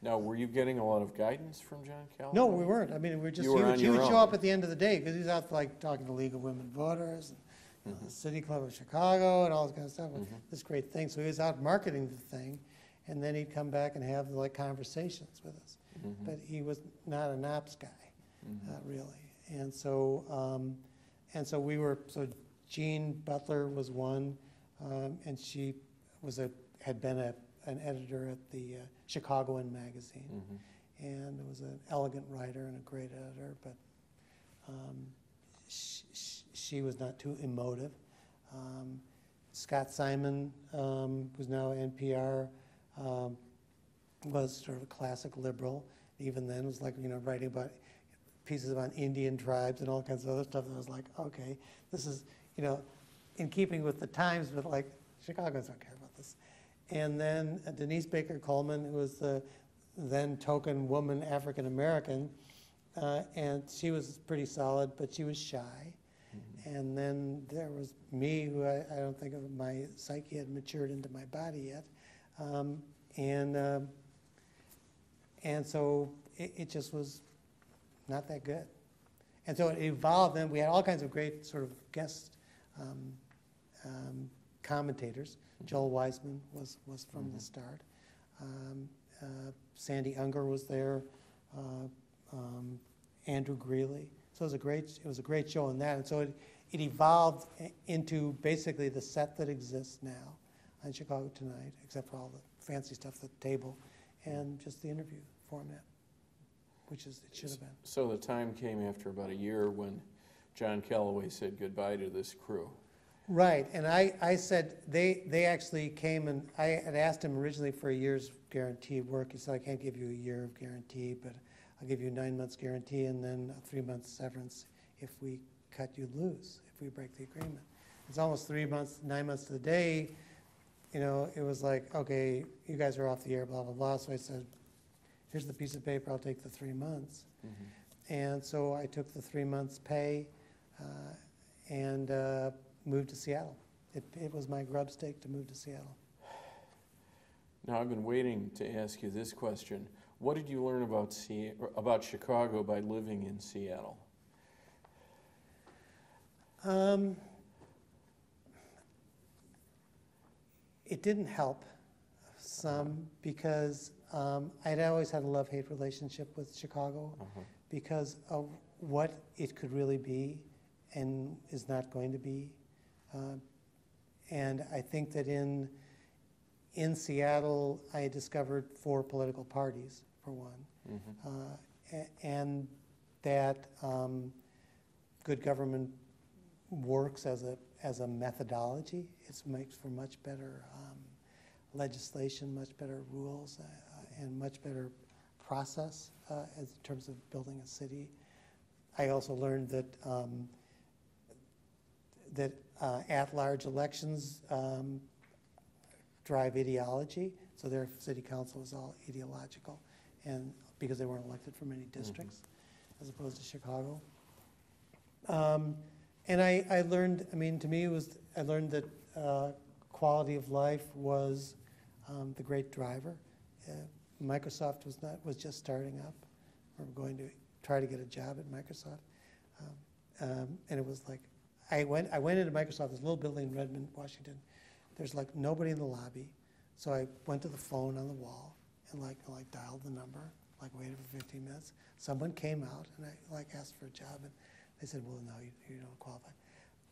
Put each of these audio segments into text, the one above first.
Now, were you getting a lot of guidance from John Calloway? No, we weren't. I mean, we were just, You were on he your would own. show up at the end of the day because he was out like talking to League of Women Voters, and the City Club of Chicago, and all this kind of stuff. This great thing. So he was out marketing the thing, and then he'd come back and have like conversations with us. But he was not an ops guy, really. And so we were. So Jean Butler was one, and she was had been an editor at the Chicagoan magazine, and was an elegant writer and a great editor. But she was not too emotive. Scott Simon, who's now NPR, was sort of a classic liberal. Even then, was like writing about pieces about Indian tribes and all kinds of other stuff. And I was like, okay, this is in keeping with the times, but like Chicagoans don't care about this. And then Denise Baker Coleman, who was the then token woman African American, and she was pretty solid, but she was shy. And then there was me, who I don't think of my psyche had matured into my body yet. And so it just was not that good. And so it evolved, and we had all kinds of great sort of guest commentators. Joel Weisman was from the start. Sandy Unger was there. Andrew Greeley. So it was a great show in that. And so it evolved into basically the set that exists now on Chicago Tonight, except for all the fancy stuff at the table, and just the interview format, which is it should have been. So the time came after about a year when John Calloway said goodbye to this crew. Right, and I said, they actually came, and I had asked him originally for a year's guaranteed work. He said, I can't give you a year of guarantee, but I'll give you 9 months guarantee and then a 3-month severance if we cut you loose, if we break the agreement. It's almost 3 months, 9 months to the day. It was like, okay, you guys are off the air, blah, blah, blah. So I said, here's the piece of paper, I'll take the 3 months. And so I took the 3 months pay and moved to Seattle. It was my grub stake to move to Seattle. Now, I've been waiting to ask you this question. What did you learn about Chicago by living in Seattle? It didn't help some because I'd always had a love-hate relationship with Chicago because of what it could really be and is not going to be. And I think that in Seattle, I discovered 4 political parties, for one, and that good government works as a methodology. It makes for much better legislation, much better rules, and much better process in terms of building a city. I also learned that at-large elections drive ideology, so their city council was all ideological, and because they weren't elected from any districts, as opposed to Chicago. And I learned, to me, I learned that quality of life was the great driver. Microsoft was just starting up. We were going to try to get a job at Microsoft, and it was like, I went into Microsoft, this little building in Redmond, Washington. There's like nobody in the lobby, so I went to the phone on the wall and like dialed the number, like waited for 15 minutes. Someone came out and I asked for a job, and they said, "Well, no, you don't qualify."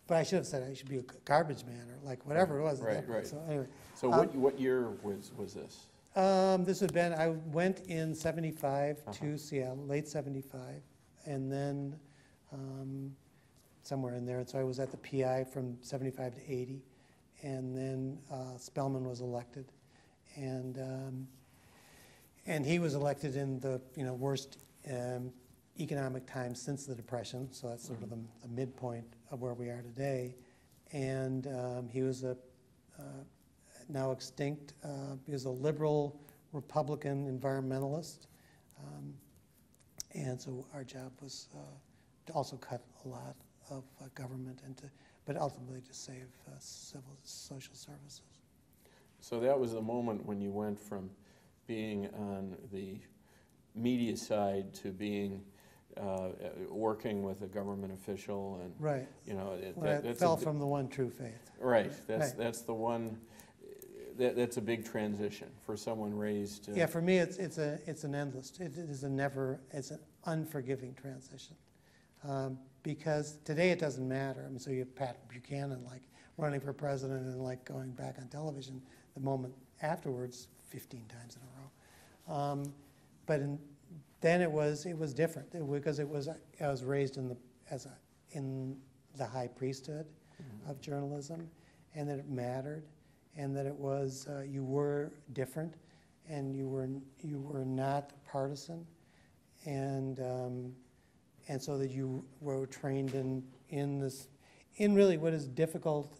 But I should have said I should be a garbage man or like whatever it was. Right. So anyway. So what year was this? This had been, I went in 75 to Seattle, late 75, and then somewhere in there. And so I was at the PI from 75 to 80, and then Spellman was elected, and he was elected in the worst economic time since the Depression. So that's sort of the midpoint of where we are today, and he was a now extinct. He was a liberal Republican environmentalist, and so our job was to also cut a lot of government but ultimately to save social services. So that was the moment when you went from being on the media side to being working with a government official, and Right. you know, That fell from the one true faith. right. Right. That's the one. That's a big transition for someone raised. Yeah, for me, it's an endless. It is a never. It's an unforgiving transition, because today it doesn't matter. I mean, so you have Pat Buchanan like running for president and like going back on television the moment afterwards, 15 times in a row. But then it was different because I was raised in the high priesthood of journalism, and that it mattered, and that it was you were different, and you were not partisan, and so that you were trained in really what is difficult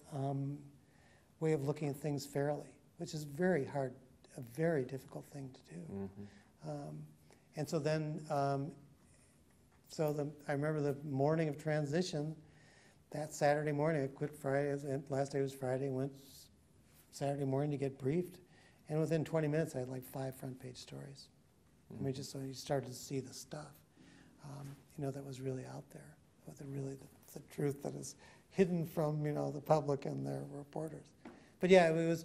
way of looking at things fairly, which is very hard, a very difficult thing to do. Mm-hmm. And so then, I remember the morning of transition, that Saturday morning, I quit Friday, last day was Friday, went Saturday morning to get briefed, and within 20 minutes I had like 5 front-page stories. Mm-hmm. I mean, just so you started to see the stuff, that was really out there, with the truth that is hidden from, the public and their reporters. But yeah, it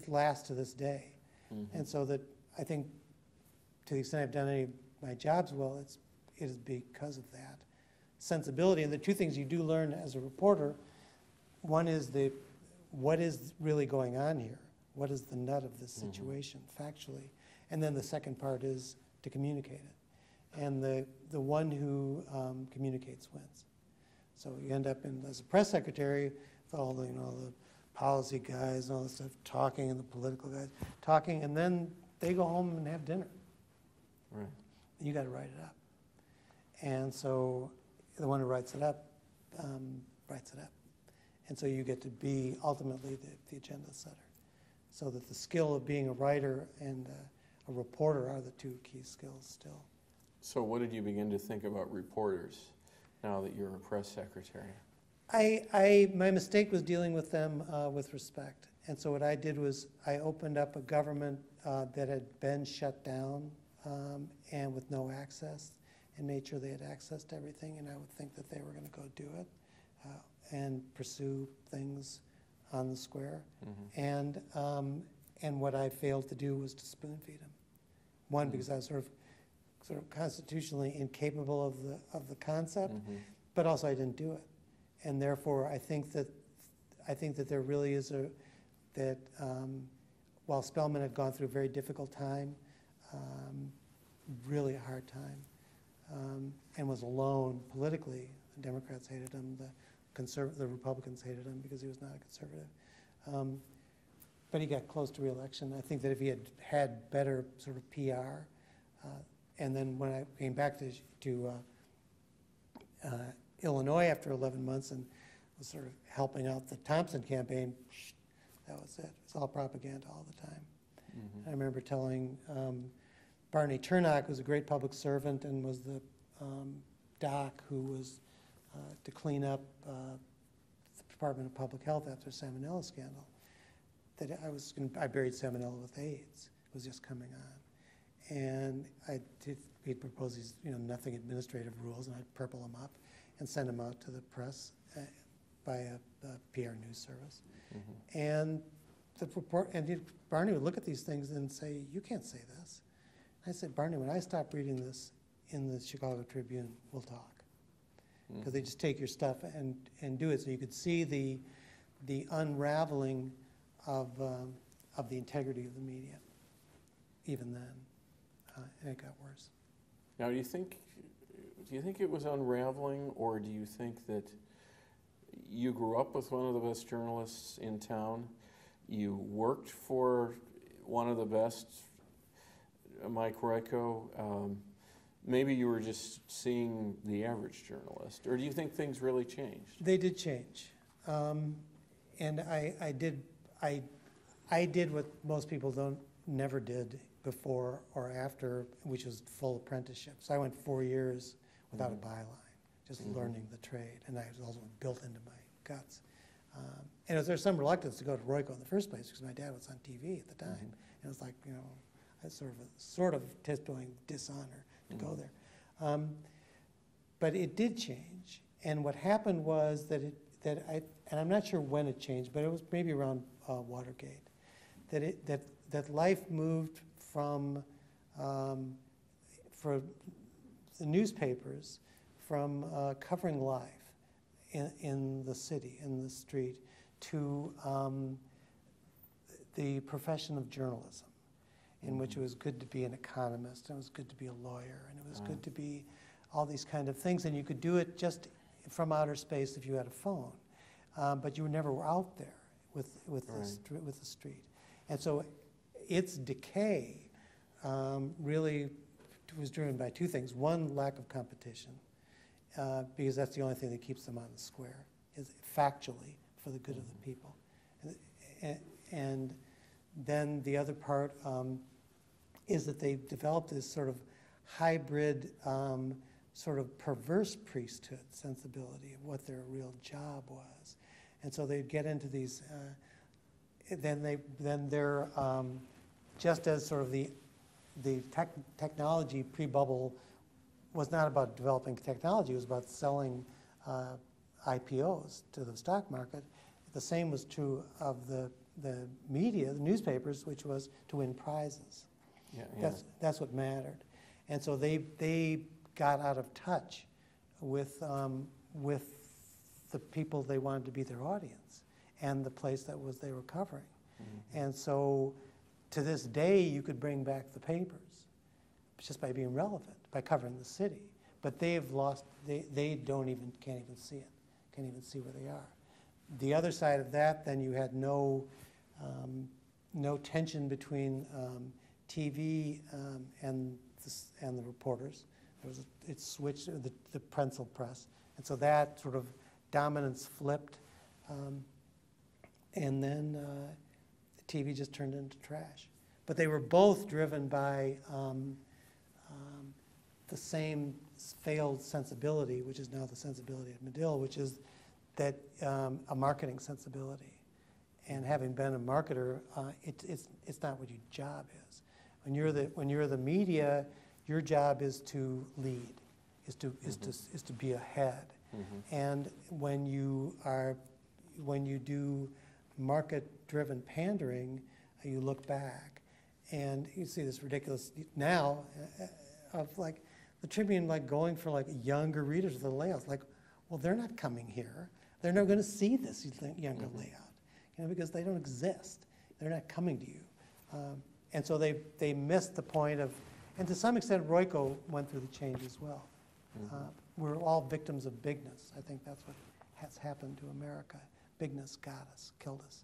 lasts to this day. Mm-hmm. And so that I think, to the extent I've done any of my jobs well, it is because of that sensibility. And the two things you do learn as a reporter, one is what is really going on here? What is the nut of this situation, factually? And then the second part is to communicate it. And the one who communicates wins. So you end up as a press secretary with all the policy guys and all this stuff talking, and the political guys talking, and then they go home and have dinner. Right. You got to write it up. And so the one who writes it up, writes it up. And so you get to be ultimately the agenda setter. So that the skill of being a writer and a reporter are the two key skills still. So what did you begin to think about reporters now that you're a press secretary? My mistake was dealing with them with respect. And so what I did was I opened up a government that had been shut down and with no access, and made sure they had access to everything, and I would think that they were going to go do it and pursue things on the square. Mm-hmm. And what I failed to do was to spoon feed them. One, because I was sort of constitutionally incapable of the concept, but also I didn't do it. And therefore, I think that there really is while Spellman had gone through a very difficult time, really a hard time, and was alone politically. The Democrats hated him, the Republicans hated him because he was not a conservative. But he got close to re-election. I think that if he had better sort of PR, and then when I came back to Illinois after 11 months and was sort of helping out the Thompson campaign, that was it. It was all propaganda all the time. Mm-hmm. I remember telling Barney Turnock, who was a great public servant and was the doc who was to clean up the Department of Public Health after the Salmonella scandal, that I buried Salmonella with AIDS. It was just coming on. And he'd propose these nothing administrative rules, and I'd purple them up and send them out to the press by a PR news service. Mm-hmm. And Barney would look at these things and say, "You can't say this." I said, "Barney, when I stop reading this in the Chicago Tribune, we'll talk." Because they just take your stuff and do it. So you could see the unraveling of the integrity of the media, even then, and it got worse. Now, do you think it was unraveling, or do you think that you grew up with one of the best journalists in town, you worked for one of the best, Mike Royko, maybe you were just seeing the average journalist, or do you think things really changed? They did change, and I did what most people never did before or after, which was full apprenticeship. So I went 4 years without a byline, just learning the trade, and I was also built into my guts. And there's some reluctance to go to Royko in the first place because my dad was on TV at the time, and it was like sort of tiptoeing dishonor to go there. But it did change, and what happened was and I'm not sure when it changed, but it was maybe around Watergate, that life moved from for the newspapers from covering life in the city, in the street, to the profession of journalism, in which it was good to be an economist, and it was good to be a lawyer, and it was good to be all these kind of things, and you could do it just from outer space if you had a phone, but you never were out there with the street, and so its decay really was driven by two things. One, lack of competition, because that's the only thing that keeps them on the square, is factually for the good of the people. And then the other part is that they developed this sort of hybrid, sort of perverse priesthood sensibility of what their real job was. And so they'd get into these, then they're, just as sort of the technology pre-bubble was not about developing technology, it was about selling IPOs to the stock market. The same was true of the media, the newspapers, which was to win prizes. That's what mattered. And so they got out of touch with the people they wanted to be their audience and the place that they were covering. And so to this day, you could bring back the papers just by being relevant, by covering the city. But they've lost, can't even see it, can't even see where they are. The other side of that, then you had no tension between TV and the reporters. It switched the Prenzl press, and so that sort of dominance flipped, and then TV just turned into trash. But they were both driven by the same failed sensibility, which is now the sensibility of Medill, which is that a marketing sensibility. And having been a marketer, it's not what your job is. When you're the media, your job is to lead, is to be ahead. And when you do market-driven pandering, you look back, and you see this ridiculous now of like the Tribune going for younger readers of the layouts. Well, they're not coming here. They're not going to see this younger layout, because they don't exist. They're not coming to you, and so they missed the point of. And to some extent, Royko went through the change as well. We're all victims of bigness. I think that's what has happened to America. Bigness got us, killed us.